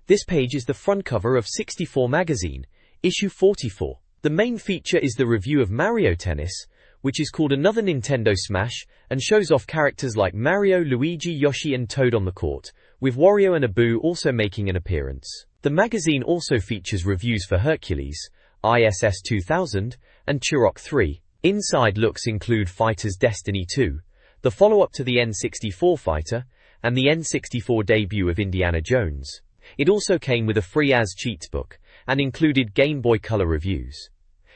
This page is the front cover of 64 magazine, issue 44. The main feature is the review of Mario Tennis, which is called another Nintendo Smash, and shows off characters like Mario, Luigi, Yoshi and Toad on the court, with Wario and Abu also making an appearance. The magazine also features reviews for Hercules, ISS 2000, and Turok 3. Inside looks include Fighter's Destiny 2, the follow-up to the N64 Fighter, and the N64 debut of Indiana Jones. It also came with a free As Cheats book, and included Game Boy Color reviews.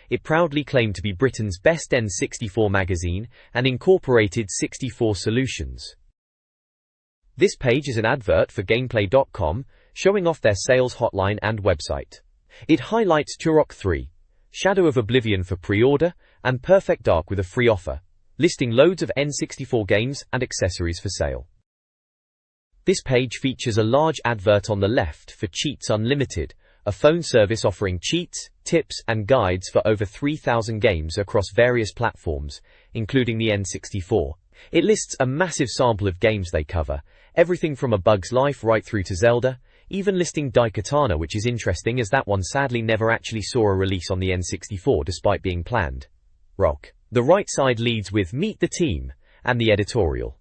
It proudly claimed to be Britain's best N64 magazine, and incorporated 64 solutions. This page is an advert for Gameplay.com, showing off their sales hotline and website. It highlights Turok 3, Shadow of Oblivion for pre-order, and Perfect Dark with a free offer, listing loads of N64 games and accessories for sale. This page features a large advert on the left for Cheats Unlimited, a phone service offering cheats, tips, and guides for over 3,000 games across various platforms, including the N64. It lists a massive sample of games they cover, everything from A Bug's Life right through to Zelda, even listing Daikatana, which is interesting as that one sadly never actually saw a release on the N64 despite being planned. Rock. The right side leads with Meet the Team and the editorial.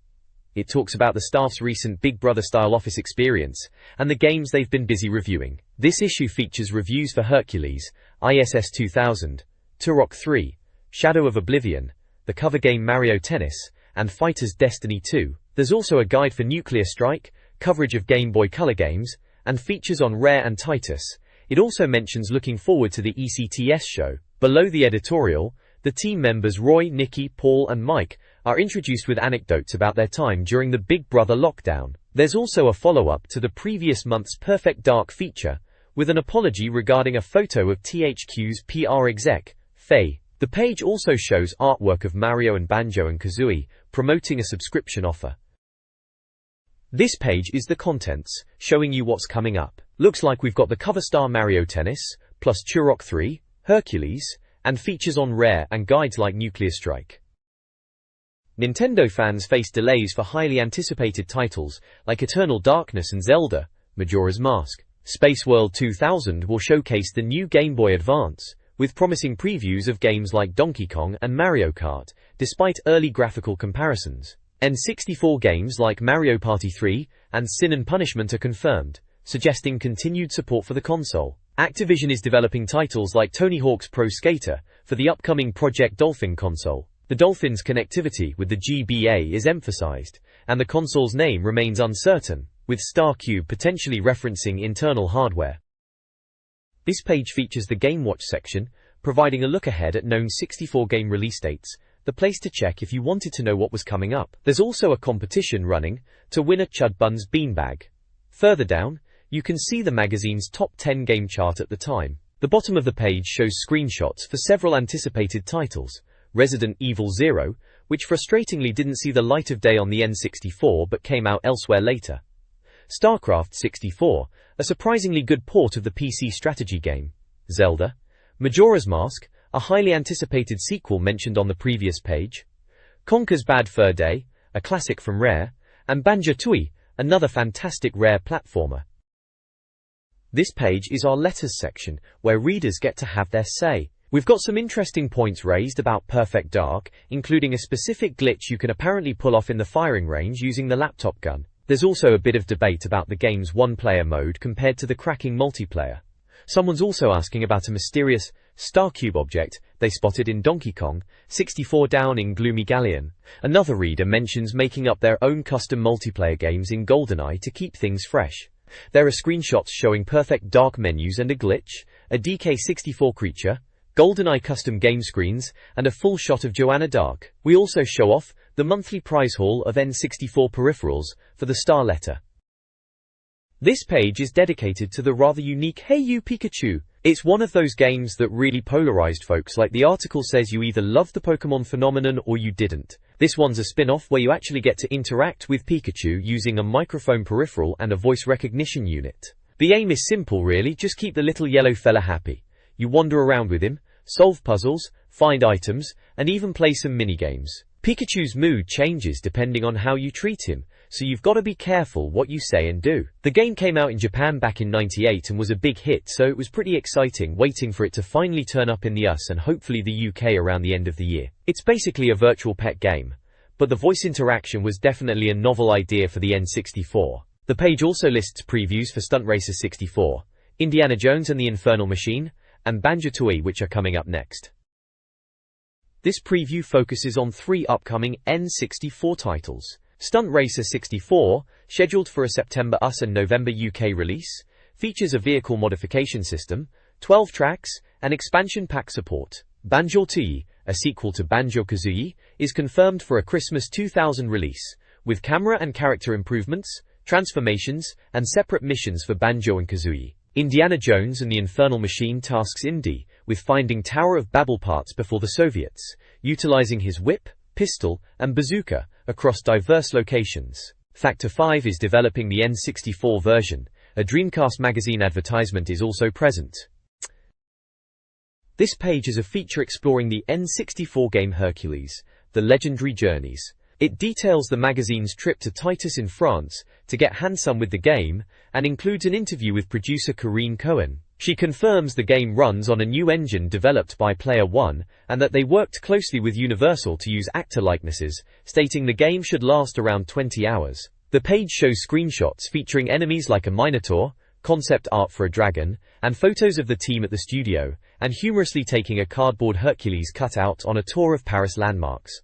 It talks about the staff's recent Big Brother-style office experience and the games they've been busy reviewing. This issue features reviews for Hercules, ISS 2000, Turok 3, Shadow of Oblivion, the cover game Mario Tennis, and Fighter's Destiny 2. There's also a guide for Nuclear Strike, coverage of Game Boy Color games, and features on Rare and Titus. It also mentions looking forward to the ECTS show. Below the editorial, the team members Roy, Nikki, Paul and Mike are introduced with anecdotes about their time during the Big Brother lockdown. There's also a follow-up to the previous month's Perfect Dark feature, with an apology regarding a photo of THQ's PR exec, Faye. The page also shows artwork of Mario and Banjo-Kazooie, promoting a subscription offer. This page is the contents, showing you what's coming up. Looks like we've got the cover star Mario Tennis, plus Turok 3, Hercules, and features on Rare and guides like Nuclear Strike. Nintendo fans face delays for highly anticipated titles like Eternal Darkness and Zelda, Majora's Mask. Space World 2000 will showcase the new Game Boy Advance, with promising previews of games like Donkey Kong and Mario Kart, despite early graphical comparisons. N64 games like Mario Party 3 and Sin and Punishment are confirmed, suggesting continued support for the console. Activision is developing titles like Tony Hawk's Pro Skater for the upcoming Project Dolphin console. The Dolphin's connectivity with the GBA is emphasized, and the console's name remains uncertain, with StarCube potentially referencing internal hardware. This page features the Game Watch section, providing a look ahead at known 64 game release dates, the place to check if you wanted to know what was coming up. There's also a competition running to win a Chud Buns beanbag. Further down, you can see the magazine's top 10 game chart at the time. The bottom of the page shows screenshots for several anticipated titles. Resident Evil 0, which frustratingly didn't see the light of day on the N64 but came out elsewhere later. StarCraft 64, a surprisingly good port of the PC strategy game. Zelda, Majora's Mask, a highly anticipated sequel mentioned on the previous page. Conker's Bad Fur Day, a classic from Rare, and Banjo-Tooie, another fantastic Rare platformer. This page is our letters section, where readers get to have their say. We've got some interesting points raised about Perfect Dark, including a specific glitch you can apparently pull off in the firing range using the laptop gun. There's also a bit of debate about the game's one-player mode compared to the cracking multiplayer. Someone's also asking about a mysterious StarCube object they spotted in Donkey Kong 64 down in Gloomy Galleon. Another reader mentions making up their own custom multiplayer games in GoldenEye to keep things fresh. There are screenshots showing Perfect Dark menus and a glitch, a DK64 creature, GoldenEye custom game screens, and a full shot of Joanna Dark. We also show off the monthly prize haul of N64 peripherals for the Star Letter. This page is dedicated to the rather unique Hey You Pikachu. It's one of those games that really polarized folks. Like the article says, you either loved the Pokemon phenomenon or you didn't. This one's a spin-off where you actually get to interact with Pikachu using a microphone peripheral and a voice recognition unit. The aim is simple really, just keep the little yellow fella happy. You wander around with him, solve puzzles, find items, and even play some minigames. Pikachu's mood changes depending on how you treat him, so you've got to be careful what you say and do. The game came out in Japan back in '98 and was a big hit, so it was pretty exciting waiting for it to finally turn up in the US and hopefully the UK around the end of the year. It's basically a virtual pet game, but the voice interaction was definitely a novel idea for the N64. The page also lists previews for Stunt Racer 64, Indiana Jones and the Infernal Machine, and Banjo-Tooie, which are coming up next. This preview focuses on 3 upcoming N64 titles. Stunt Racer 64, scheduled for a September US and November UK release, features a vehicle modification system, 12 tracks, and expansion pack support. Banjo-Tooie, a sequel to Banjo-Kazooie, is confirmed for a Christmas 2000 release, with camera and character improvements, transformations, and separate missions for Banjo and Kazooie. Indiana Jones and the Infernal Machine tasks Indy with finding Tower of Babel parts before the Soviets, utilizing his whip, pistol, and bazooka across diverse locations. Factor 5 is developing the N64 version. A Dreamcast magazine advertisement is also present. This page is a feature exploring the N64 game Hercules, The Legendary Journeys. It details the magazine's trip to Titus in France to get handsome with the game, and includes an interview with producer Corinne Cohen. She confirms the game runs on a new engine developed by Player One, and that they worked closely with Universal to use actor likenesses, stating the game should last around 20 hours. The page shows screenshots featuring enemies like a Minotaur, concept art for a dragon, and photos of the team at the studio, and humorously taking a cardboard Hercules cutout on a tour of Paris landmarks.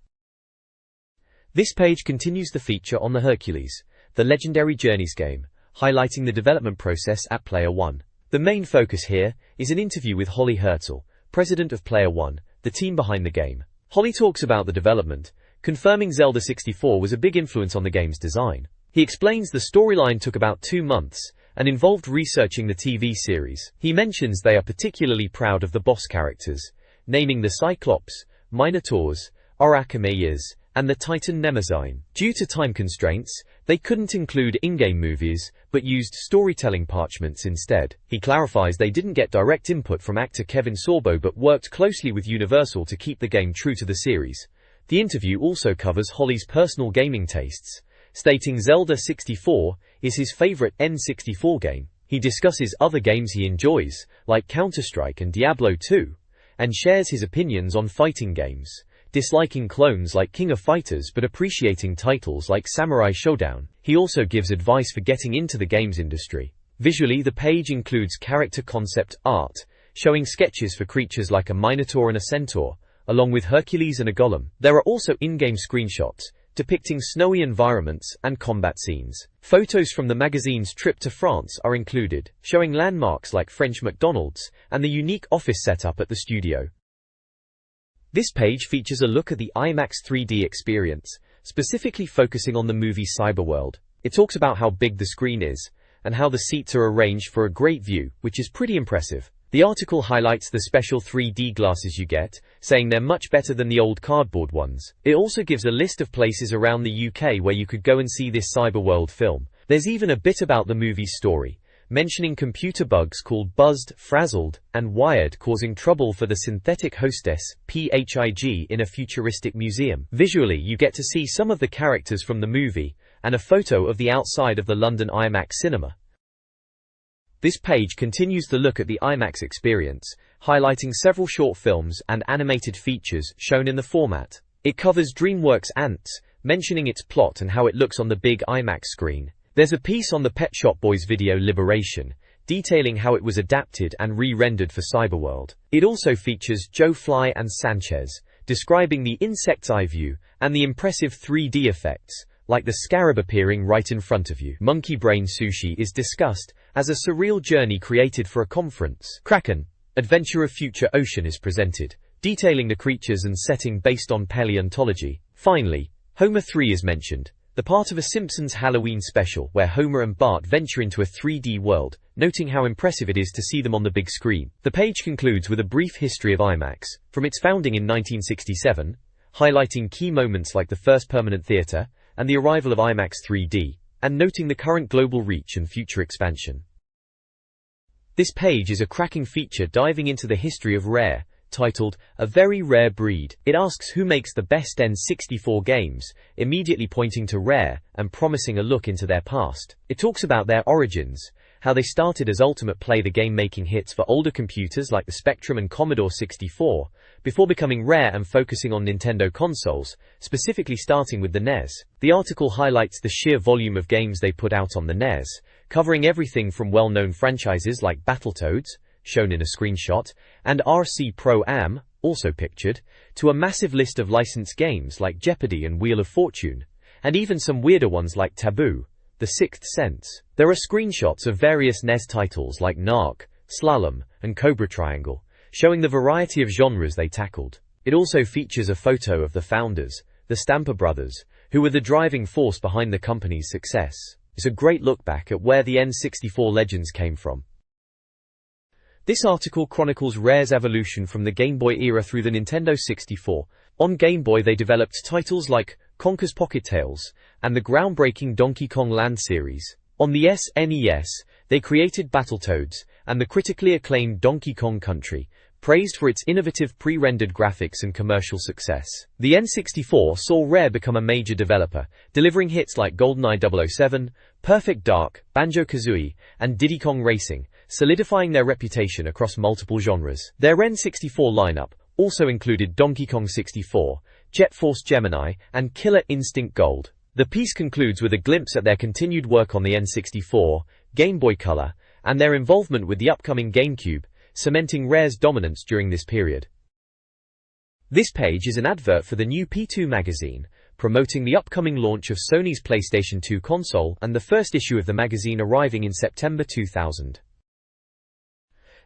This page continues the feature on the Hercules, The Legendary Journeys game, highlighting the development process at Player One. The main focus here is an interview with Holly Herzl, president of Player One, the team behind the game. Holly talks about the development, confirming Zelda 64 was a big influence on the game's design. He explains the storyline took about 2 months, and involved researching the TV series. He mentions they are particularly proud of the boss characters, naming the Cyclops, Minotaurs, Arachimeyas, and the Titan Nemesis. Due to time constraints, they couldn't include in-game movies, but used storytelling parchments instead. He clarifies they didn't get direct input from actor Kevin Sorbo but worked closely with Universal to keep the game true to the series. The interview also covers Holly's personal gaming tastes, stating Zelda 64 is his favorite N64 game. He discusses other games he enjoys, like Counter-Strike and Diablo 2, and shares his opinions on fighting games, disliking clones like King of Fighters but appreciating titles like Samurai Shodown. He also gives advice for getting into the games industry. Visually, the page includes character concept art, showing sketches for creatures like a Minotaur and a Centaur, along with Hercules and a Golem. There are also in-game screenshots, depicting snowy environments and combat scenes. Photos from the magazine's trip to France are included, showing landmarks like French McDonald's and the unique office setup at the studio. This page features a look at the IMAX 3D experience, specifically focusing on the movie Cyberworld. It talks about how big the screen is, and how the seats are arranged for a great view, which is pretty impressive. The article highlights the special 3D glasses you get, saying they're much better than the old cardboard ones. It also gives a list of places around the UK where you could go and see this Cyberworld film. There's even a bit about the movie's story, mentioning computer bugs called Buzzed, Frazzled, and Wired causing trouble for the synthetic hostess, PHIG, in a futuristic museum. Visually, you get to see some of the characters from the movie, and a photo of the outside of the London IMAX cinema. This page continues to look at the IMAX experience, highlighting several short films and animated features shown in the format. It covers DreamWorks' Ants, mentioning its plot and how it looks on the big IMAX screen. There's a piece on the Pet Shop Boys video Liberation, detailing how it was adapted and re-rendered for Cyberworld. It also features Joe Fly and Sanchez, describing the insect's eye view and the impressive 3D effects, like the scarab appearing right in front of you. Monkey Brain Sushi is discussed as a surreal journey created for a conference. Kraken, Adventure of Future Ocean is presented, detailing the creatures and setting based on paleontology. Finally, Homer 3 is mentioned, the part of a Simpsons Halloween special where Homer and Bart venture into a 3D world, noting how impressive it is to see them on the big screen. The page concludes with a brief history of IMAX, from its founding in 1967, highlighting key moments like the first permanent theater, and the arrival of IMAX 3D, and noting the current global reach and future expansion. This page is a cracking feature diving into the history of rare, titled A Very Rare Breed. It asks who makes the best N64 games, immediately pointing to Rare and promising a look into their past. It talks about their origins, how they started as Ultimate Play, the game making hits for older computers like the Spectrum and Commodore 64, before becoming Rare and focusing on Nintendo consoles, specifically starting with the NES. The article highlights the sheer volume of games they put out on the NES, covering everything from well-known franchises like Battletoads, shown in a screenshot, and RC Pro-Am, also pictured, to a massive list of licensed games like Jeopardy and Wheel of Fortune, and even some weirder ones like Taboo, The Sixth Sense. There are screenshots of various NES titles like Narc, Slalom, and Cobra Triangle, showing the variety of genres they tackled. It also features a photo of the founders, the Stamper brothers, who were the driving force behind the company's success. It's a great look back at where the N64 legends came from. This article chronicles Rare's evolution from the Game Boy era through the Nintendo 64. On Game Boy they developed titles like Conker's Pocket Tales and the groundbreaking Donkey Kong Land series. On the SNES, they created Battletoads and the critically acclaimed Donkey Kong Country, praised for its innovative pre-rendered graphics and commercial success. The N64 saw Rare become a major developer, delivering hits like GoldenEye 007, Perfect Dark, Banjo-Kazooie, and Diddy Kong Racing, solidifying their reputation across multiple genres. Their N64 lineup also included Donkey Kong 64, Jet Force Gemini, and Killer Instinct Gold. The piece concludes with a glimpse at their continued work on the N64, Game Boy Color, and their involvement with the upcoming GameCube, cementing Rare's dominance during this period. This page is an advert for the new P2 magazine, promoting the upcoming launch of Sony's PlayStation 2 console and the first issue of the magazine arriving in September 2000.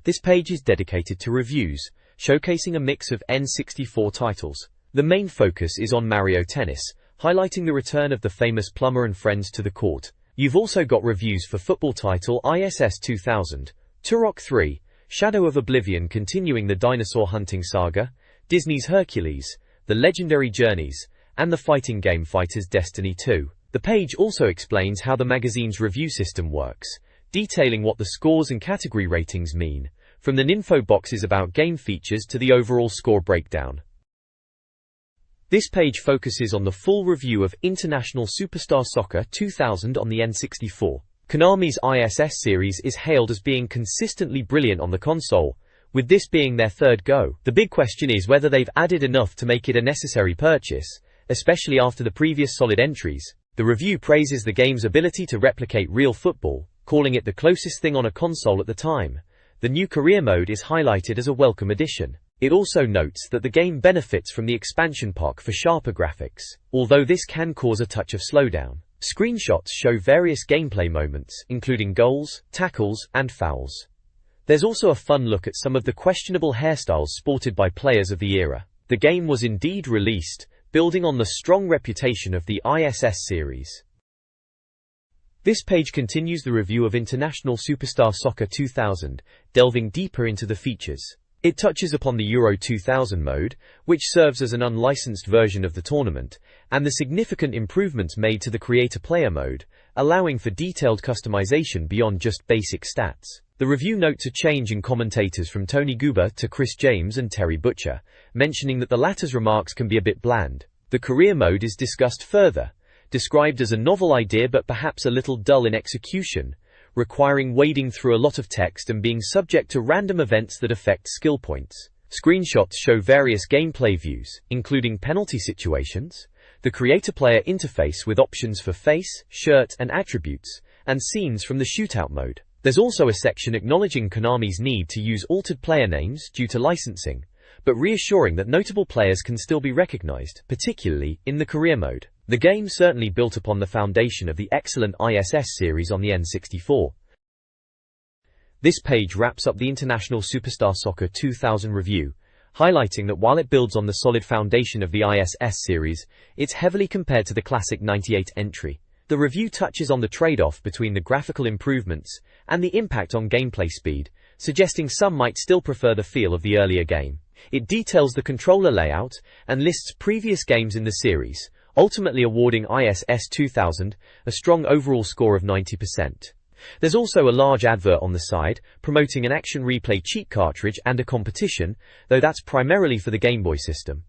This page is dedicated to reviews, showcasing a mix of N64 titles. The main focus is on Mario Tennis, highlighting the return of the famous plumber and friends to the court. You've also got reviews for football title ISS 2000, Turok 3, Shadow of Oblivion continuing the dinosaur hunting saga, Disney's Hercules, The Legendary Journeys, and the fighting game Fighters Destiny 2. The page also explains how the magazine's review system works, detailing what the scores and category ratings mean, from the info boxes about game features to the overall score breakdown. This page focuses on the full review of International Superstar Soccer 2000 on the N64. Konami's ISS series is hailed as being consistently brilliant on the console, with this being their third go. The big question is whether they've added enough to make it a necessary purchase, especially after the previous solid entries. The review praises the game's ability to replicate real football, calling it the closest thing on a console at the time. The new career mode is highlighted as a welcome addition. It also notes that the game benefits from the expansion pack for sharper graphics, although this can cause a touch of slowdown. Screenshots show various gameplay moments, including goals, tackles, and fouls. There's also a fun look at some of the questionable hairstyles sported by players of the era. The game was indeed released, building on the strong reputation of the ISS series. This page continues the review of International Superstar Soccer 2000, delving deeper into the features. It touches upon the Euro 2000 mode, which serves as an unlicensed version of the tournament, and the significant improvements made to the creator-player mode, allowing for detailed customization beyond just basic stats. The review notes a change in commentators from Tony Guba to Chris James and Terry Butcher, mentioning that the latter's remarks can be a bit bland. The career mode is discussed further, described as a novel idea but perhaps a little dull in execution, requiring wading through a lot of text and being subject to random events that affect skill points. Screenshots show various gameplay views, including penalty situations, the creator-player interface with options for face, shirt, and attributes, and scenes from the shootout mode. There's also a section acknowledging Konami's need to use altered player names due to licensing, but reassuring that notable players can still be recognized, particularly in the career mode. The game certainly built upon the foundation of the excellent ISS series on the N64. This page wraps up the International Superstar Soccer 2000 review, highlighting that while it builds on the solid foundation of the ISS series, it's heavily compared to the classic 98 entry. The review touches on the trade-off between the graphical improvements and the impact on gameplay speed, suggesting some might still prefer the feel of the earlier game. It details the controller layout and lists previous games in the series, ultimately awarding ISS 2000 a strong overall score of 90%. There's also a large advert on the side, promoting an action replay cheat cartridge and a competition, though that's primarily for the Game Boy system.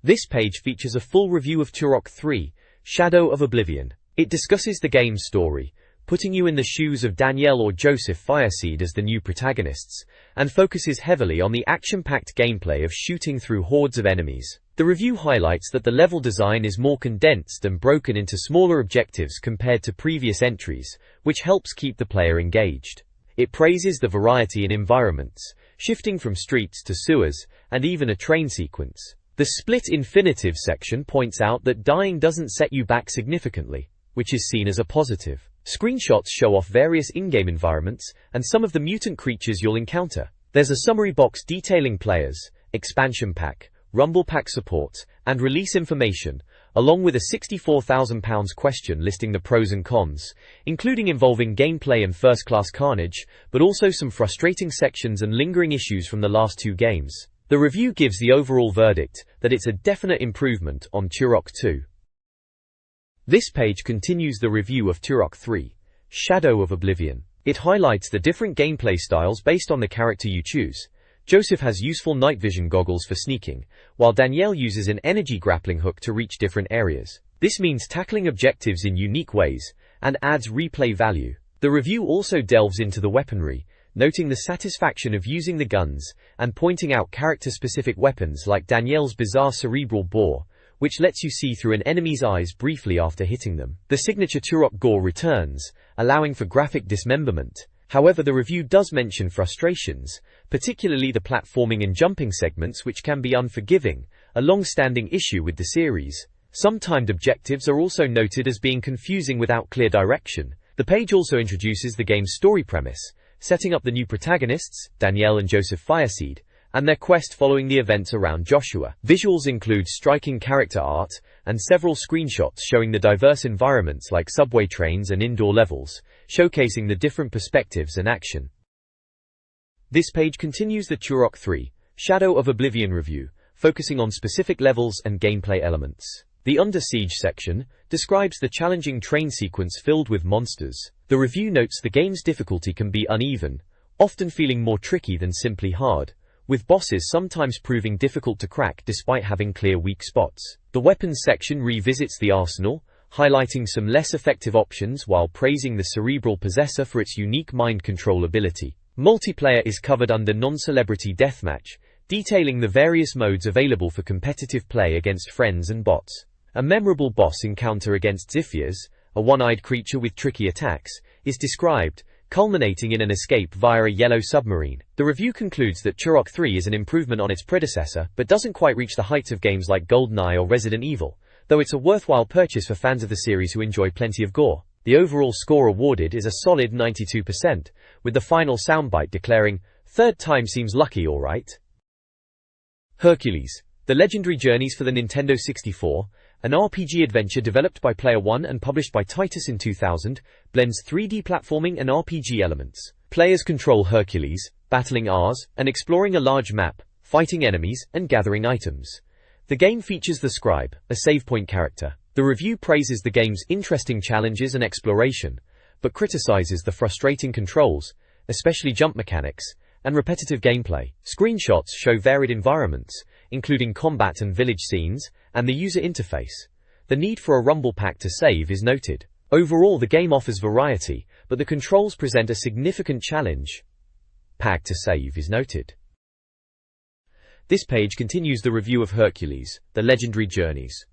This page features a full review of Turok 3, Shadow of Oblivion. It discusses the game's story, putting you in the shoes of Danielle or Joseph Fireseed as the new protagonists, and focuses heavily on the action-packed gameplay of shooting through hordes of enemies. The review highlights that the level design is more condensed and broken into smaller objectives compared to previous entries, which helps keep the player engaged. It praises the variety in environments, shifting from streets to sewers, and even a train sequence. The split infinitive section points out that dying doesn't set you back significantly, which is seen as a positive. Screenshots show off various in-game environments and some of the mutant creatures you'll encounter. There's a summary box detailing players, expansion pack, Rumble Pack support, and release information, along with a £64,000 question listing the pros and cons, including involving gameplay and first-class carnage, but also some frustrating sections and lingering issues from the last two games. The review gives the overall verdict that it's a definite improvement on Turok 2. This page continues the review of Turok 3, Shadow of Oblivion. It highlights the different gameplay styles based on the character you choose. Joseph has useful night vision goggles for sneaking, while Danielle uses an energy grappling hook to reach different areas. This means tackling objectives in unique ways, and adds replay value. The review also delves into the weaponry, noting the satisfaction of using the guns, and pointing out character-specific weapons like Danielle's bizarre cerebral bore, which lets you see through an enemy's eyes briefly after hitting them. The signature Turok gore returns, allowing for graphic dismemberment. However, the review does mention frustrations, particularly the platforming and jumping segments, which can be unforgiving, a long-standing issue with the series. Some timed objectives are also noted as being confusing without clear direction. The page also introduces the game's story premise, setting up the new protagonists, Danielle and Joseph Fireseed, and their quest following the events around Joshua. Visuals include striking character art, and several screenshots showing the diverse environments like subway trains and indoor levels, showcasing the different perspectives and action. This page continues the Turok 3, Shadow of Oblivion review, focusing on specific levels and gameplay elements. The Under Siege section describes the challenging train sequence filled with monsters. The review notes the game's difficulty can be uneven, often feeling more tricky than simply hard, with bosses sometimes proving difficult to crack despite having clear weak spots. The weapons section revisits the arsenal, highlighting some less effective options while praising the cerebral possessor for its unique mind control ability. Multiplayer is covered under non-celebrity deathmatch, detailing the various modes available for competitive play against friends and bots. A memorable boss encounter against Ziphias, a one-eyed creature with tricky attacks, is described, culminating in an escape via a yellow submarine. The review concludes that Turok 3 is an improvement on its predecessor, but doesn't quite reach the heights of games like GoldenEye or Resident Evil, though it's a worthwhile purchase for fans of the series who enjoy plenty of gore. The overall score awarded is a solid 92%, with the final soundbite declaring, "Third time seems lucky, alright." Hercules, The Legendary Journeys for the Nintendo 64, an RPG adventure developed by Player One and published by Titus in 2000, blends 3D platforming and RPG elements. Players control Hercules, battling Ars, and exploring a large map, fighting enemies, and gathering items. The game features the Scribe, a save point character. The review praises the game's interesting challenges and exploration, but criticizes the frustrating controls, especially jump mechanics, and repetitive gameplay. Screenshots show varied environments, including combat and village scenes, and the user interface. The need for a rumble pack to save is noted. Overall, the game offers variety, but the controls present a significant challenge. Pack to save is noted. This page continues the review of Hercules, The Legendary Journeys.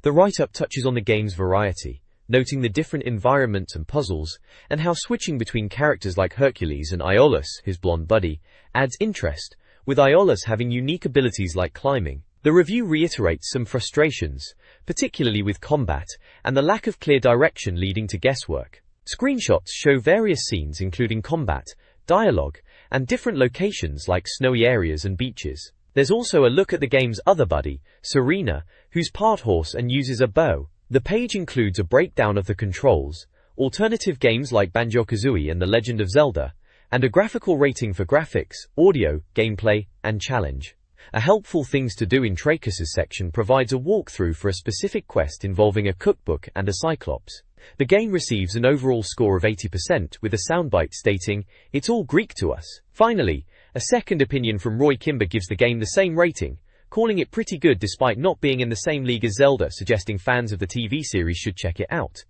The write-up touches on the game's variety, noting the different environments and puzzles, and how switching between characters like Hercules and Iolaus, his blonde buddy, adds interest, with Iolaus having unique abilities like climbing. The review reiterates some frustrations, particularly with combat, and the lack of clear direction leading to guesswork. Screenshots show various scenes including combat, dialogue, and different locations like snowy areas and beaches. There's also a look at the game's other buddy, Serena, who's part horse and uses a bow. The page includes a breakdown of the controls, alternative games like Banjo-Kazooie and The Legend of Zelda, and a graphical rating for graphics, audio, gameplay, and challenge. A helpful things to do in Trachis' section provides a walkthrough for a specific quest involving a cookbook and a cyclops. The game receives an overall score of 80% with a soundbite stating, "It's all Greek to us." Finally, a second opinion from Roy Kimber gives the game the same rating, calling it pretty good despite not being in the same league as Zelda, suggesting fans of the TV series should check it out.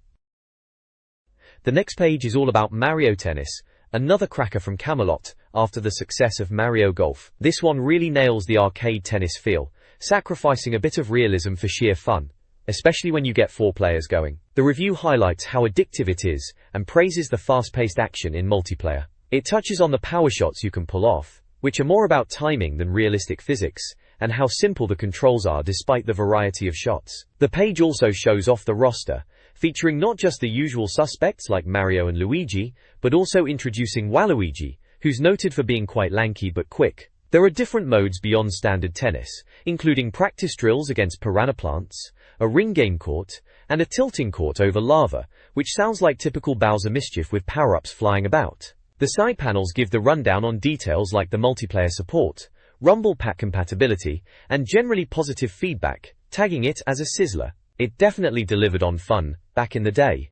The next page is all about Mario Tennis, another cracker from Camelot, after the success of Mario Golf. This one really nails the arcade tennis feel, sacrificing a bit of realism for sheer fun, especially when you get 4 players going. The review highlights how addictive it is, and praises the fast-paced action in multiplayer. It touches on the power shots you can pull off, which are more about timing than realistic physics, and how simple the controls are despite the variety of shots. The page also shows off the roster, featuring not just the usual suspects like Mario and Luigi, but also introducing Waluigi, who's noted for being quite lanky but quick. There are different modes beyond standard tennis, including practice drills against piranha plants, a ring game court, and a tilting court over lava, which sounds like typical Bowser mischief with power-ups flying about. The side panels give the rundown on details like the multiplayer support, Rumble Pack compatibility, and generally positive feedback, tagging it as a sizzler. It definitely delivered on fun, back in the day.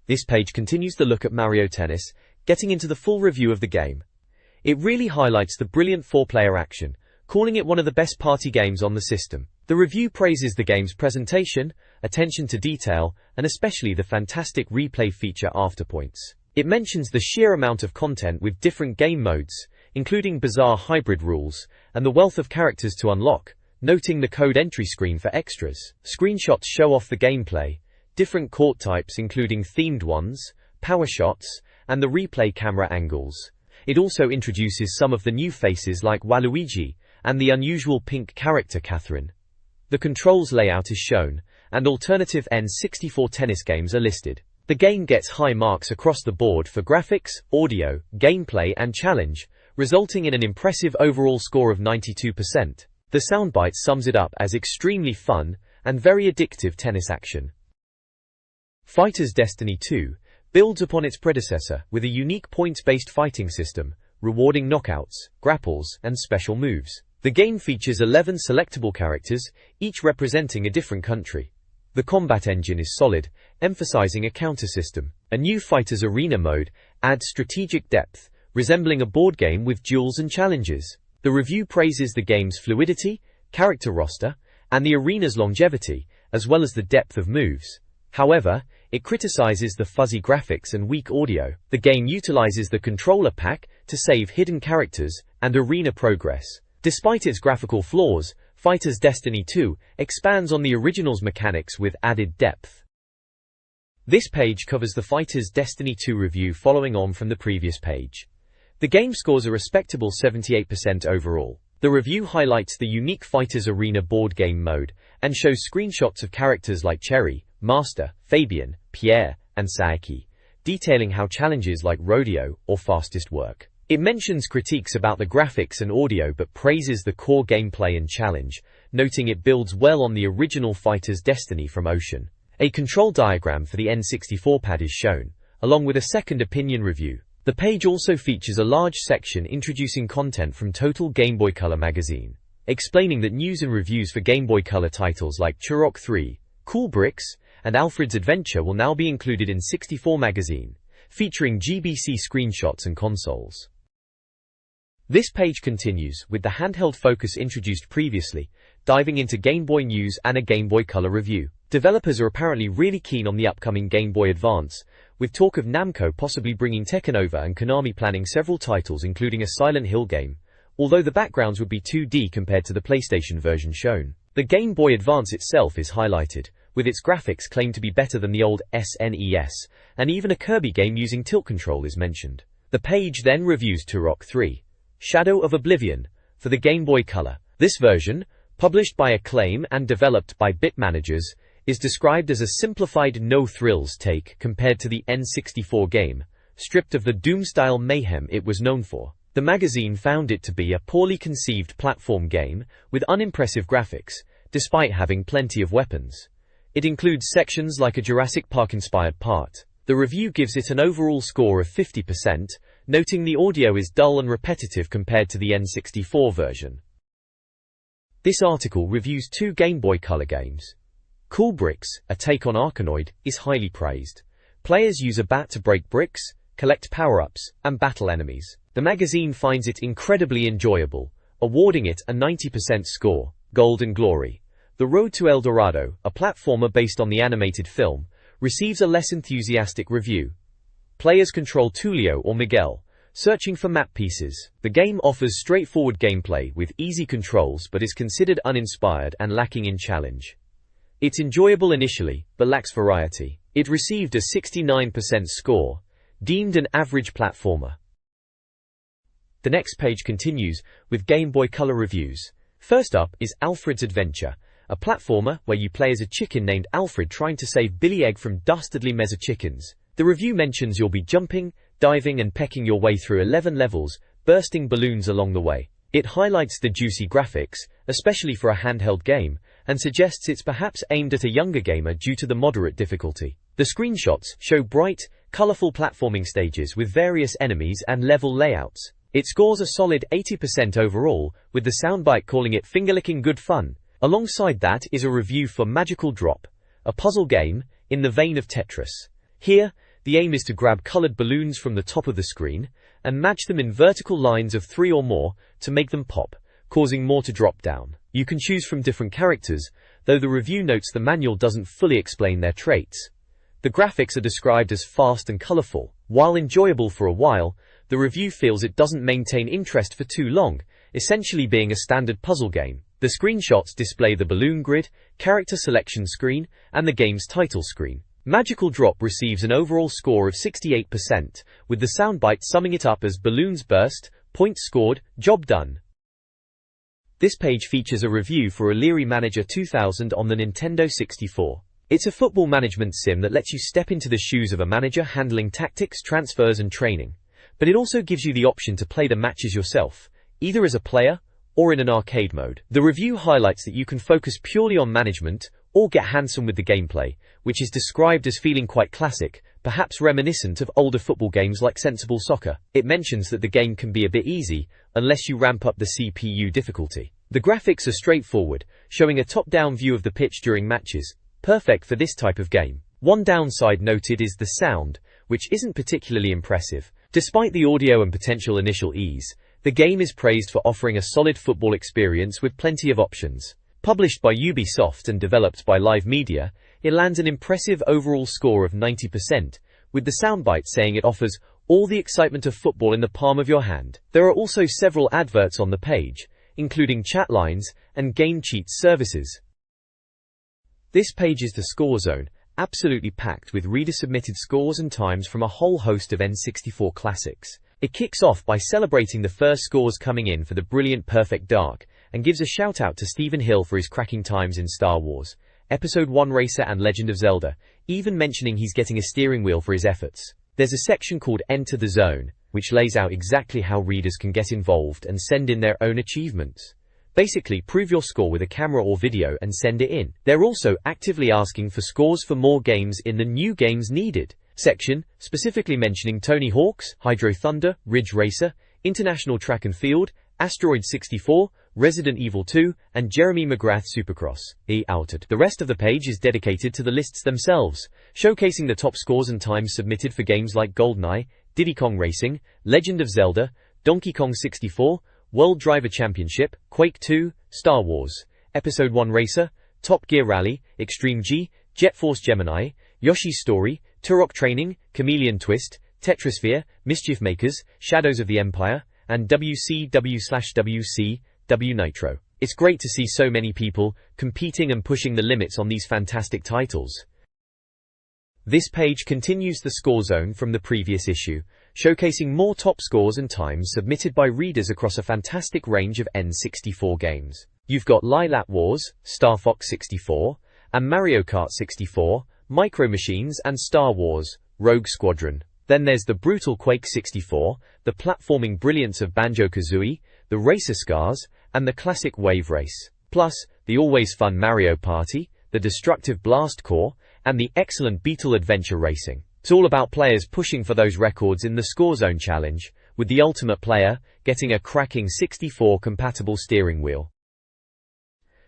This page continues the look at Mario Tennis, getting into the full review of the game. It really highlights the brilliant 4-player action, calling it one of the best party games on the system. The review praises the game's presentation, attention to detail, and especially the fantastic replay feature Afterpoints. It mentions the sheer amount of content with different game modes, including bizarre hybrid rules, and the wealth of characters to unlock, noting the code entry screen for extras. Screenshots show off the gameplay, different court types including themed ones, power shots, and the replay camera angles. It also introduces some of the new faces like Waluigi, and the unusual pink character Catherine. The controls layout is shown, and alternative N64 tennis games are listed. The game gets high marks across the board for graphics, audio, gameplay and challenge, resulting in an impressive overall score of 92%. The soundbite sums it up as extremely fun and very addictive tennis action. Fighters Destiny 2 builds upon its predecessor with a unique points-based fighting system, rewarding knockouts, grapples, and special moves. The game features 11 selectable characters, each representing a different country. The combat engine is solid, emphasizing a counter system. A new Fighters Arena mode adds strategic depth, resembling a board game with duels and challenges. The review praises the game's fluidity, character roster, and the arena's longevity, as well as the depth of moves. However, it criticizes the fuzzy graphics and weak audio. The game utilizes the controller pack to save hidden characters and arena progress. Despite its graphical flaws, Fighters Destiny 2 expands on the original's mechanics with added depth. This page covers the Fighters Destiny 2 review following on from the previous page. The game scores a respectable 78% overall. The review highlights the unique Fighters Arena board game mode, and shows screenshots of characters like Cherry, Master, Fabian, Pierre, and Saiki, detailing how challenges like Rodeo or Fastest work. It mentions critiques about the graphics and audio but praises the core gameplay and challenge, noting it builds well on the original Fighters Destiny from Ocean. A control diagram for the N64 pad is shown, along with a second opinion review. The page also features a large section introducing content from Total Game Boy Color magazine, explaining that news and reviews for Game Boy Color titles like Turok 3, Cool Bricks, and Alfred's Adventure will now be included in 64 magazine, featuring GBC screenshots and consoles. This page continues with the handheld focus introduced previously, diving into Game Boy news and a Game Boy Color review. Developers are apparently really keen on the upcoming Game Boy Advance, with talk of Namco possibly bringing Tekken over and Konami planning several titles including a Silent Hill game, although the backgrounds would be 2D compared to the PlayStation version shown. The Game Boy Advance itself is highlighted, with its graphics claimed to be better than the old SNES, and even a Kirby game using tilt control is mentioned. The page then reviews Turok 3, Shadow of Oblivion, for the Game Boy Color. This version, published by Acclaim and developed by Bit Managers, is described as a simplified no-thrills take compared to the N64 game, stripped of the Doom-style mayhem it was known for. The magazine found it to be a poorly conceived platform game with unimpressive graphics, despite having plenty of weapons. It includes sections like a Jurassic Park-inspired part. The review gives it an overall score of 50%, noting the audio is dull and repetitive compared to the N64 version. This article reviews two Game Boy Color games. Cool Bricks, a take on Arkanoid, is highly praised. Players use a bat to break bricks, collect power-ups, and battle enemies. The magazine finds it incredibly enjoyable, awarding it a 90% score. Golden Glory. The Road to El Dorado, a platformer based on the animated film, receives a less enthusiastic review. Players control Tulio or Miguel, searching for map pieces. The game offers straightforward gameplay with easy controls but is considered uninspired and lacking in challenge. It's enjoyable initially, but lacks variety. It received a 69% score, deemed an average platformer. The next page continues with Game Boy Color reviews. First up is Alfred's Adventure, a platformer where you play as a chicken named Alfred trying to save Billy Egg from dastardly mesa chickens. The review mentions you'll be jumping, diving and pecking your way through 11 levels, bursting balloons along the way. It highlights the juicy graphics, especially for a handheld game, and suggests it's perhaps aimed at a younger gamer due to the moderate difficulty. The screenshots show bright, colorful platforming stages with various enemies and level layouts. It scores a solid 80% overall, with the soundbite calling it finger-licking good fun. Alongside that is a review for Magical Drop, a puzzle game in the vein of Tetris. Here, the aim is to grab colored balloons from the top of the screen and match them in vertical lines of 3 or more to make them pop, causing more to drop down. You can choose from different characters, though the review notes the manual doesn't fully explain their traits. The graphics are described as fast and colorful. While enjoyable for a while, the review feels it doesn't maintain interest for too long, essentially being a standard puzzle game. The screenshots display the balloon grid, character selection screen, and the game's title screen. Magical Drop receives an overall score of 68%, with the soundbite summing it up as balloons burst, points scored, job done. This page features a review for O'Leary Manager 2000 on the Nintendo 64. It's a football management sim that lets you step into the shoes of a manager handling tactics, transfers and training. But it also gives you the option to play the matches yourself, either as a player or in an arcade mode. The review highlights that you can focus purely on management or get handsome with the gameplay, which is described as feeling quite classic, perhaps reminiscent of older football games like Sensible Soccer. It mentions that the game can be a bit easy, unless you ramp up the CPU difficulty. The graphics are straightforward, showing a top-down view of the pitch during matches, perfect for this type of game. One downside noted is the sound, which isn't particularly impressive. Despite the audio and potential initial ease, the game is praised for offering a solid football experience with plenty of options. Published by Ubisoft and developed by Live Media, it lands an impressive overall score of 90%, with the soundbite saying it offers all the excitement of football in the palm of your hand. There are also several adverts on the page, including chat lines and game cheat services. This page is the score zone, absolutely packed with reader-submitted scores and times from a whole host of N64 classics. It kicks off by celebrating the first scores coming in for the brilliant Perfect Dark, and gives a shout-out to Stephen Hill for his cracking times in Star Wars, Episode 1 Racer and Legend of Zelda, even mentioning he's getting a steering wheel for his efforts. There's a section called Enter the Zone, which lays out exactly how readers can get involved and send in their own achievements. Basically, prove your score with a camera or video and send it in. They're also actively asking for scores for more games in the New Games Needed section, specifically mentioning Tony Hawk's, Hydro Thunder, Ridge Racer, International Track and Field, Asteroid 64, Resident Evil 2, and Jeremy McGrath Supercross. Outed. The rest of the page is dedicated to the lists themselves, showcasing the top scores and times submitted for games like GoldenEye, Diddy Kong Racing, Legend of Zelda, Donkey Kong 64, World Driver Championship, Quake 2, Star Wars, Episode 1 Racer, Top Gear Rally, Extreme G, Jet Force Gemini, Yoshi's Story, Turok Training, Chameleon Twist, Tetrisphere, Mischief Makers, Shadows of the Empire, and WCW/WCW Nitro. It's great to see so many people competing and pushing the limits on these fantastic titles. This page continues the score zone from the previous issue, showcasing more top scores and times submitted by readers across a fantastic range of N64 games. You've got Lilat Wars, Star Fox 64, and Mario Kart 64, Micro Machines and Star Wars, Rogue Squadron. Then there's the brutal Quake 64, the platforming brilliance of Banjo-Kazooie, the Racer Scars, and the classic Wave Race. Plus, the always fun Mario Party, the destructive Blast Corps, and the excellent Beetle Adventure Racing. It's all about players pushing for those records in the Score Zone Challenge, with the ultimate player getting a cracking 64-compatible steering wheel.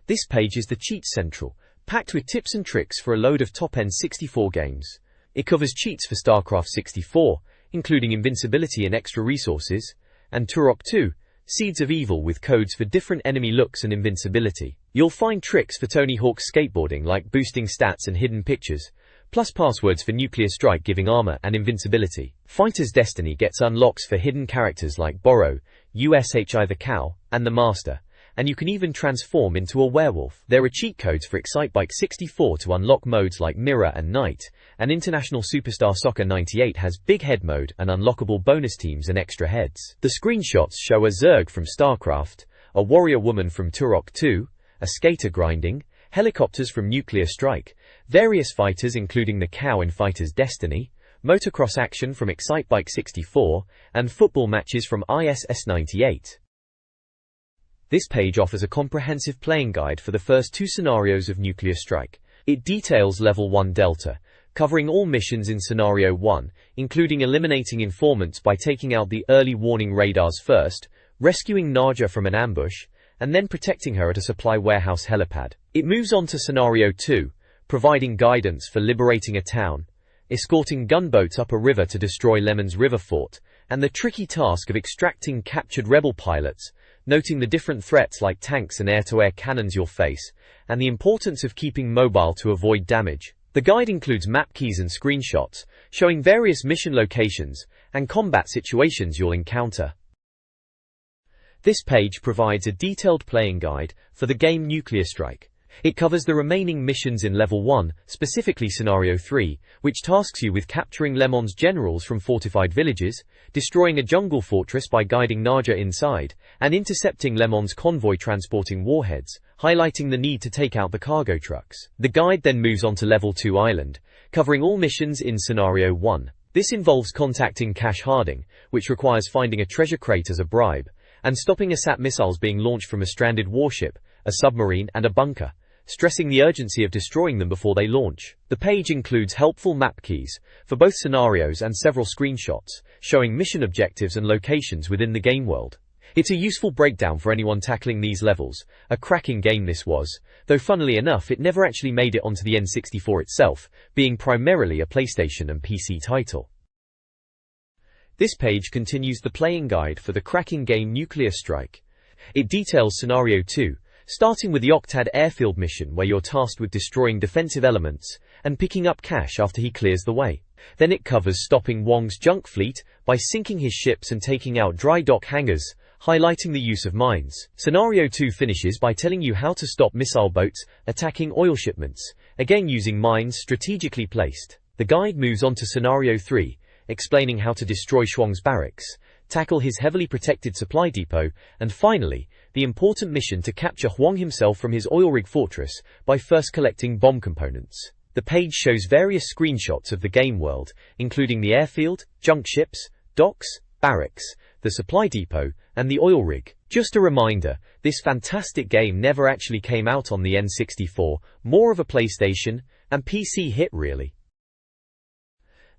This page is the Cheat Central, packed with tips and tricks for a load of top-end 64 games. It covers cheats for StarCraft 64, including invincibility and extra resources, and Turok 2, Seeds of Evil with codes for different enemy looks and invincibility. You'll find tricks for Tony Hawk's skateboarding like boosting stats and hidden pictures, plus passwords for Nuclear Strike giving armor and invincibility. Fighter's Destiny gets unlocks for hidden characters like Borrow, USHI the Cow, and the Master, and you can even transform into a werewolf. There are cheat codes for Excitebike 64 to unlock modes like Mirror and Night, and International Superstar Soccer 98 has Big Head mode and unlockable bonus teams and extra heads. The screenshots show a Zerg from StarCraft, a warrior woman from Turok 2, a skater grinding, helicopters from Nuclear Strike, various fighters including the Cow in Fighter's Destiny, motocross action from Excitebike 64, and football matches from ISS 98. This page offers a comprehensive playing guide for the first 2 scenarios of Nuclear Strike. It details Level 1 Delta, covering all missions in Scenario 1, including eliminating informants by taking out the early warning radars first, rescuing Naja from an ambush, and then protecting her at a supply warehouse helipad. It moves on to Scenario 2, providing guidance for liberating a town, escorting gunboats up a river to destroy Lemon's River Fort, and the tricky task of extracting captured rebel pilots, noting the different threats like tanks and air-to-air cannons you'll face, and the importance of keeping mobile to avoid damage. The guide includes map keys and screenshots, showing various mission locations and combat situations you'll encounter. This page provides a detailed playing guide for the game Nuclear Strike. It covers the remaining missions in Level 1, specifically Scenario 3, which tasks you with capturing Lemon's generals from fortified villages, destroying a jungle fortress by guiding Naja inside, and intercepting Lemon's convoy transporting warheads, highlighting the need to take out the cargo trucks. The guide then moves on to Level 2 Island, covering all missions in Scenario 1. This involves contacting Cash Harding, which requires finding a treasure crate as a bribe, and stopping ASAT missiles being launched from a stranded warship, a submarine, and a bunker, stressing the urgency of destroying them before they launch. The page includes helpful map keys for both scenarios and several screenshots, showing mission objectives and locations within the game world. It's a useful breakdown for anyone tackling these levels. A cracking game this was, though funnily enough it never actually made it onto the N64 itself, being primarily a PlayStation and PC title. This page continues the playing guide for the cracking game Nuclear Strike. It details Scenario 2, starting with the Octad airfield mission where you're tasked with destroying defensive elements and picking up Cash after he clears the way. Then it covers stopping Wong's junk fleet by sinking his ships and taking out dry dock hangars, highlighting the use of mines. Scenario 2 finishes by telling you how to stop missile boats attacking oil shipments, again using mines strategically placed. The guide moves on to Scenario 3, explaining how to destroy Shuang's barracks, tackle his heavily protected supply depot, and finally, the important mission to capture Huang himself from his oil rig fortress by first collecting bomb components. The page shows various screenshots of the game world, including the airfield, junk ships, docks, barracks, the supply depot, and the oil rig. Just a reminder, this fantastic game never actually came out on the N64, more of a PlayStation and PC hit really.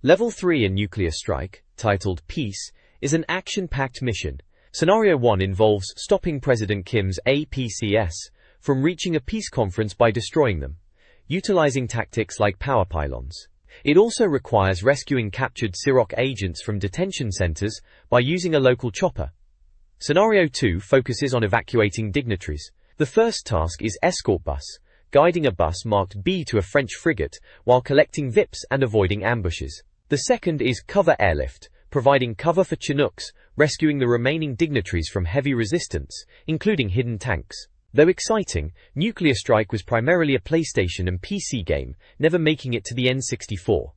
Level 3 in Nuclear Strike, titled Peace, is an action-packed mission. Scenario 1 involves stopping President Kim's APCS from reaching a peace conference by destroying them, utilizing tactics like power pylons. It also requires rescuing captured Sirok agents from detention centers by using a local chopper. Scenario 2 focuses on evacuating dignitaries. The first task is escort bus, guiding a bus marked B to a French frigate while collecting VIPs and avoiding ambushes. The second is cover airlift, providing cover for Chinooks, rescuing the remaining dignitaries from heavy resistance, including hidden tanks. Though exciting, Nuclear Strike was primarily a PlayStation and PC game, never making it to the N64.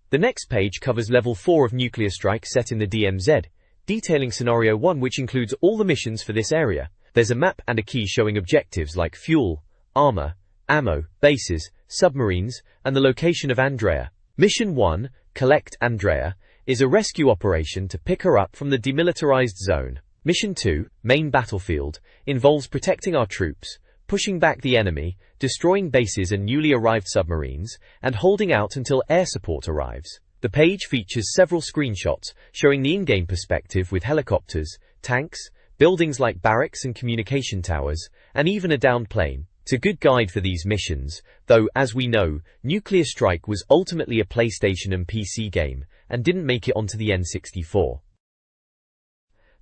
The next page covers Level 4 of Nuclear Strike set in the DMZ, detailing Scenario 1 which includes all the missions for this area. There's a map and a key showing objectives like fuel, armor, ammo, bases, submarines, and the location of Andrea. Mission 1, Collect Andrea, is a rescue operation to pick her up from the demilitarized zone. Mission 2, Main Battlefield, involves protecting our troops, pushing back the enemy, destroying bases and newly arrived submarines, and holding out until air support arrives. The page features several screenshots showing the in-game perspective with helicopters, tanks, buildings like barracks and communication towers, and even a downed plane. It's a good guide for these missions, though, as we know, Nuclear Strike was ultimately a PlayStation and PC game, and didn't make it onto the N64.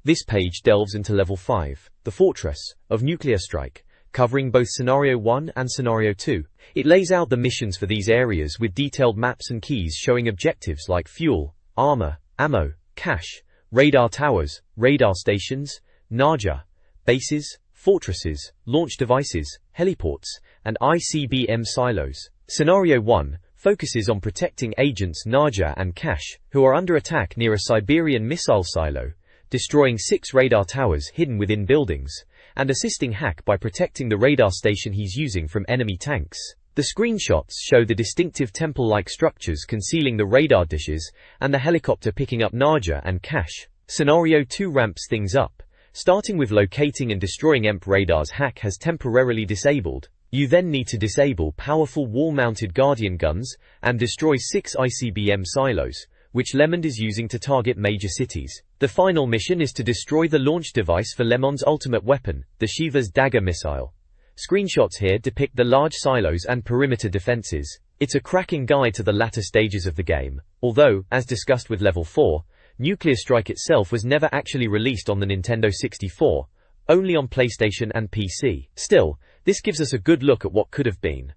This page delves into Level 5, the Fortress, of Nuclear Strike, covering both Scenario 1 and Scenario 2. It lays out the missions for these areas with detailed maps and keys showing objectives like fuel, armor, ammo, cache, radar towers, radar stations, Naja, bases, fortresses, launch devices, heliports, and ICBM silos. Scenario 1 focuses on protecting agents Naja and Cache, who are under attack near a Siberian missile silo, destroying 6 radar towers hidden within buildings, and assisting Hack by protecting the radar station he's using from enemy tanks. The screenshots show the distinctive temple-like structures concealing the radar dishes and the helicopter picking up Naja and Cache. Scenario 2 ramps things up, starting with locating and destroying EMP radars Hack has temporarily disabled. You then need to disable powerful wall-mounted Guardian guns and destroy 6 ICBM silos, which Lemond is using to target major cities. The final mission is to destroy the launch device for Lemond's ultimate weapon, the Shiva's Dagger missile. Screenshots here depict the large silos and perimeter defenses. It's a cracking guide to the latter stages of the game, although, as discussed with Level 4, Nuclear Strike itself was never actually released on the Nintendo 64, only on PlayStation and PC. Still, this gives us a good look at what could have been.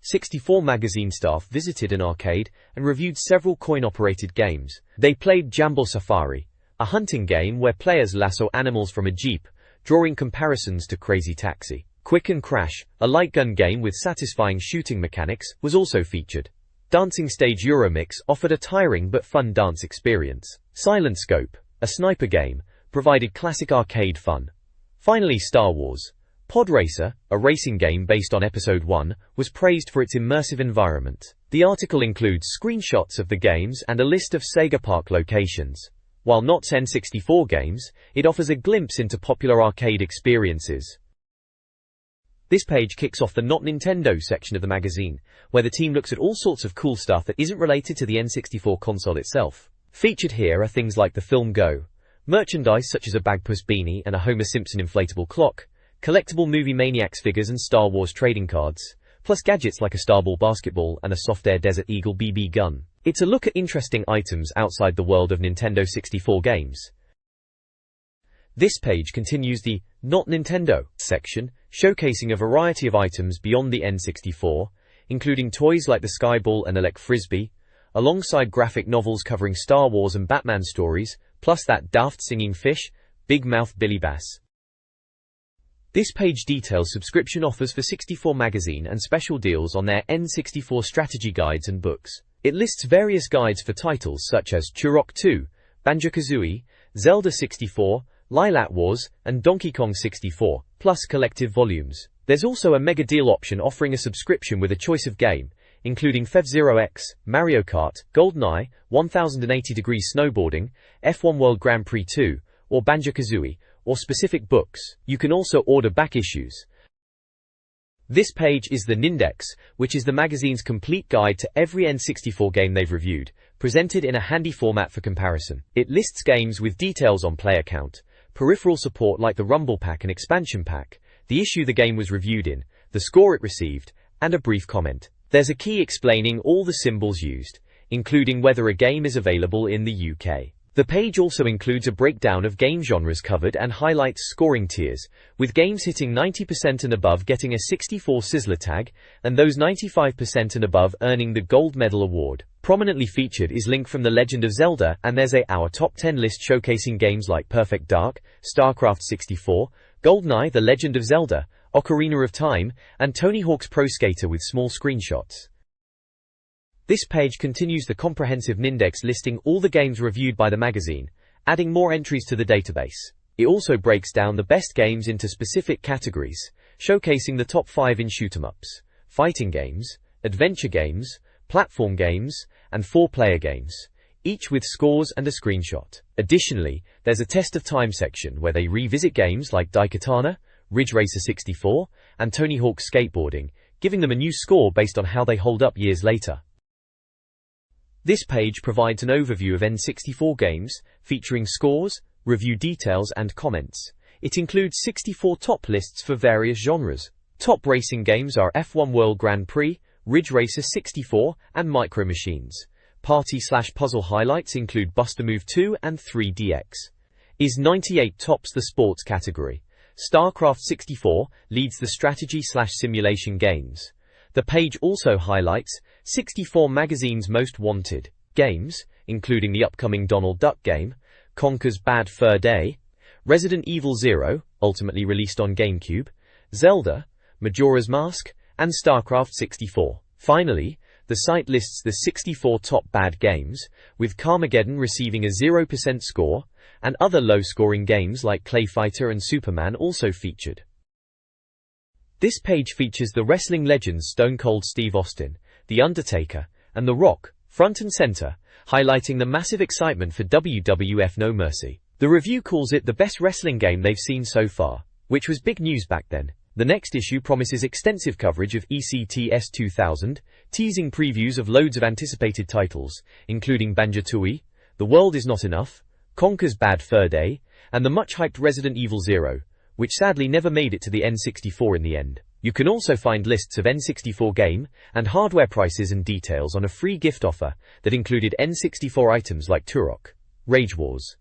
64 magazine staff visited an arcade and reviewed several coin-operated games. They played Jamble Safari, a hunting game where players lasso animals from a jeep, drawing comparisons to Crazy Taxi. Quick and Crash, a light gun game with satisfying shooting mechanics, was also featured. Dancing Stage Euromix offered a tiring but fun dance experience. Silent Scope, a sniper game, provided classic arcade fun. Finally, Star Wars Pod Racer, a racing game based on Episode 1, was praised for its immersive environment. The article includes screenshots of the games and a list of Sega Park locations. While not N64 games, it offers a glimpse into popular arcade experiences. This page kicks off the Not Nintendo section of the magazine, where the team looks at all sorts of cool stuff that isn't related to the N64 console itself. Featured here are things like the film Go, merchandise such as a Bagpuss beanie and a Homer Simpson inflatable clock, collectible Movie Maniacs figures and Star Wars trading cards, plus gadgets like a Starball basketball and a Soft Air Desert Eagle BB gun. It's a look at interesting items outside the world of Nintendo 64 games. This page continues the Not Nintendo section, showcasing a variety of items beyond the N64, including toys like the Skyball and Elec Frisbee, alongside graphic novels covering Star Wars and Batman stories, plus that daft singing fish, Big Mouth Billy Bass. This page details subscription offers for 64 magazine and special deals on their N64 strategy guides and books. It lists various guides for titles such as Turok 2, Banjo-Kazooie, Zelda 64, Lilat Wars, and Donkey Kong 64, plus collective volumes. There's also a mega deal option offering a subscription with a choice of game, including F-Zero X, Mario Kart, GoldenEye, 1080 Degrees Snowboarding, F1 World Grand Prix 2, or Banjo-Kazooie, or specific books. You can also order back issues. This page is the Nindex, which is the magazine's complete guide to every N64 game they've reviewed, presented in a handy format for comparison. It lists games with details on player count, peripheral support like the Rumble Pack and Expansion Pack, the issue the game was reviewed in, the score it received, and a brief comment. There's a key explaining all the symbols used, including whether a game is available in the UK. The page also includes a breakdown of game genres covered and highlights scoring tiers, with games hitting 90% and above getting a 64 Sizzler tag, and those 95% and above earning the Gold Medal award. Prominently featured is Link from The Legend of Zelda, and there's our top 10 list showcasing games like Perfect Dark, StarCraft 64, GoldenEye The Legend of Zelda, Ocarina of Time, and Tony Hawk's Pro Skater with small screenshots. This page continues the comprehensive Nindex listing all the games reviewed by the magazine, adding more entries to the database. It also breaks down the best games into specific categories, showcasing the top 5 in shoot-em-ups, fighting games, adventure games, platform games, and 4-player games, each with scores and a screenshot. Additionally, there's a Test of Time section where they revisit games like Daikatana, Ridge Racer 64, and Tony Hawk's Skateboarding, giving them a new score based on how they hold up years later. This page provides an overview of N64 games, featuring scores, review details and comments. It includes 64 top lists for various genres. Top racing games are F1 World Grand Prix, Ridge Racer 64, and Micro Machines. Party/puzzle highlights include Buster Move 2 and 3DX. Is 98 tops the sports category. StarCraft 64 leads the strategy/simulation games. The page also highlights 64 Magazine's most wanted games, including the upcoming Donald Duck game, Conker's Bad Fur Day, Resident Evil 0, ultimately released on GameCube, Zelda, Majora's Mask, and StarCraft 64. Finally, the site lists the 64 top bad games, with Carmageddon receiving a 0% score, and other low-scoring games like Clay Fighter and Superman also featured. This page features the wrestling legends Stone Cold Steve Austin, The Undertaker, and The Rock, front and center, highlighting the massive excitement for WWF No Mercy. The review calls it the best wrestling game they've seen so far, which was big news back then. The next issue promises extensive coverage of ECTS 2000, teasing previews of loads of anticipated titles, including Banjo-Tooie, The World Is Not Enough, Conker's Bad Fur Day, and the much-hyped Resident Evil 0, which sadly never made it to the N64 in the end. You can also find lists of N64 game and hardware prices and details on a free gift offer that included N64 items like Turok, Rage Wars,